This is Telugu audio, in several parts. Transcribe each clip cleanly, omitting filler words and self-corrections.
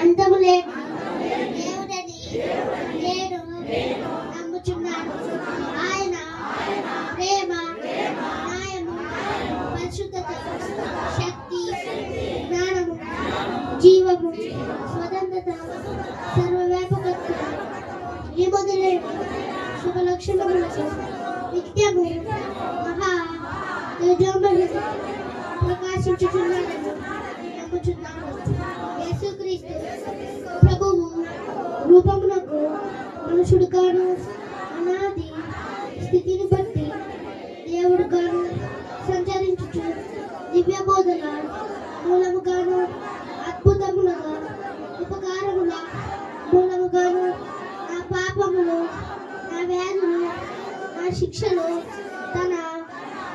అంతము లేని దేవుడని నేను నమ్ముచున్నాను. ఆయన ప్రేమ, న్యాయము, పరిశుద్ధత, శక్తి, జ్ఞానము, జీవము, స్వతంత్రత, సర్వవ్యాపకత్వం ఈ మొదలైన శుభ లక్షణములకు నిత్యము మహా తేజోమయుడు ప్రకాశించుచున్నాడని నమ్ముచున్నాను. యేసుక్రీస్తు ప్రభువు రూపమునకు మనుషుడు కాను, అనాది స్థితిని బట్టి దేవుడు కాను, సంచరించుచు దివ్య బోధన మూలముగాను, అద్భుతములుగా ఉపకారముల మూలముగాను, నా పాపములు, నా వ్యాధులు, నా శిక్షలు తన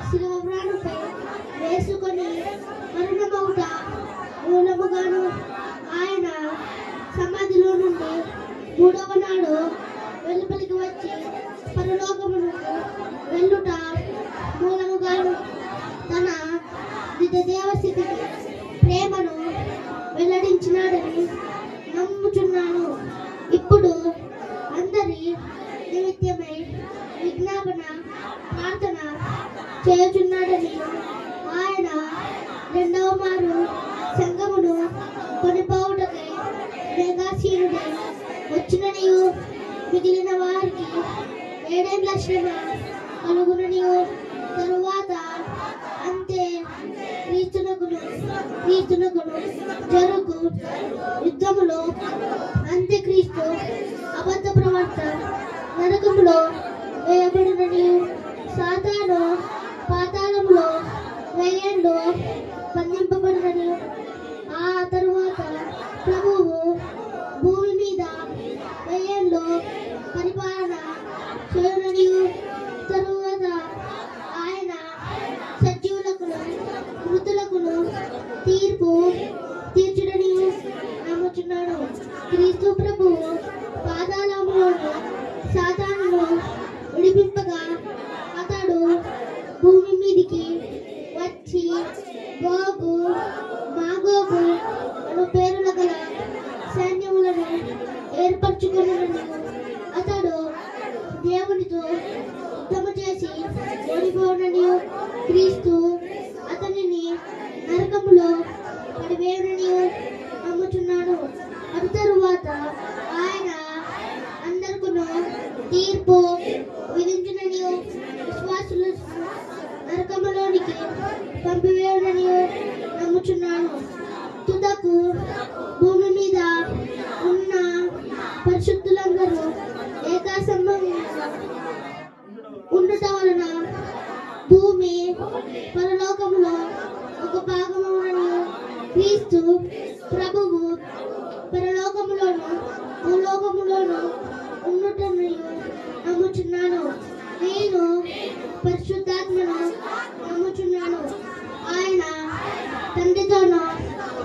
శిలువ ప్రాణంపై వేసుకొని మరణమౌట మూలముగాను, ఆయన సమాధిలో నుండి మూడవ నాడు వెలుపలికి వచ్చి పరలోకమునకు వెళ్ళుట మూలముగాను, తన దేవస్థితికి ప్రేమను వెల్లడించినాడని నమ్ముచున్నాను. ఇప్పుడు అందరి నిమిత్తమై విజ్ఞాపన ప్రార్థన చేయుచున్నాడని, ఆయన రెండవ మారు సంఘమును కొనిపోవుటకై మేఘాసీనుడై వచ్చిననియు, మిగిలిన వారికి 7 ఏళ్ల శ్రమ కలుగుననియు, తరువాత అంతే క్రీస్తునకును జరుగు యుద్ధములో అంత్యక్రీస్తు అబద్ధ ప్రవర్త నరకములో వేయబడిననియు, సాతాను పాతాళములో 1000 ఏళ్ళు బంధింపబడిననియు, ఆ తరువాత ప్రభువు భూమి మీద 1000 ఏళ్ళు పరిపాలన చేయుననియు, తరువాత ఆయన సజీవులకును మృతులకును తీర్పు తీర్చుడనియు నమ్ముచున్నాను. క్రీస్తు ప్రభువు పాతాళములోను సాతానును విడిపింపగా అతడు భూమి మీదికి వచ్చి గోగు మాగోగు అను పేరుల గల సైన్యములను ఏర్పరచుకున్నను. అతడు దేవునితో యుద్ధము చేసి ఓడిపోననియు, క్రీస్తు అతనిని నరకములో పడివేయననియు నమ్ముచున్నాను. అటు తరువాత ఆయన అందరికును తీర్పు విధించుననియు, విశ్వాసులు నరకములోనికి పంపివేయననియు నమ్ముచున్నాను. తుదకు భూమి మీద ఉన్న పరిశుద్ధులందరూ ఏకాసంభంగా ఉండుట వలన భూమి పరలోకములో ఒక భాగమవుననియు, క్రీస్తు ప్రభువు పరలోకములోను భూలోకములోను ఉండుటనియు నమ్ముచున్నాను. నేను పరిశుద్ధాత్మను నమ్ముచున్నాను. ఆయన తండ్రితోనూ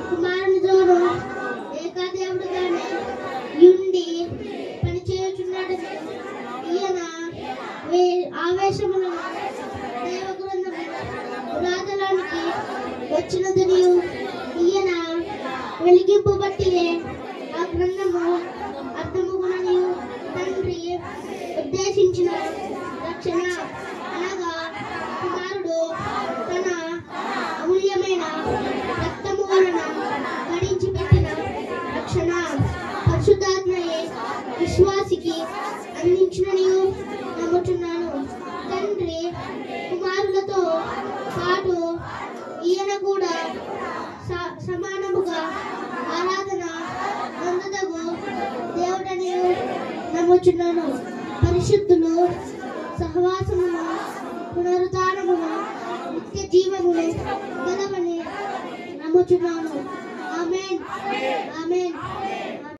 కుమారునితోనూ ఏకాదేవుడుగానే యుండి పనిచేయుచున్నాడని, ఈయన ఆవేశములను దేవగ్రంథము పురాతనానికి వచ్చినదనియు, ఈయన వెలిగింపు బట్టియే ఆ గ్రంథము అర్థమగుననియు, తండ్రి ఉద్దేశించిన రక్షణ అనగా కుమారుడు తన అమూల్యమైన రక్తము వలన గడించి పెట్టిన రక్షణ పరిశుద్ధాత్మయే విశ్వాసికి అందించిననియు నమ్ముచున్నాను. తండ్రి కుమారులతో పాటు ఈయన కూడా సమానముగా ఆరాధన పొందదగు దేవుడని నమ్ముచున్నాను. పరిశుద్ధులు సహవాసమును పునరుద్ధానమును నిత్య జీవమును గలవని నమ్ముచున్నాను. ఆమేన్. ఆమేన్.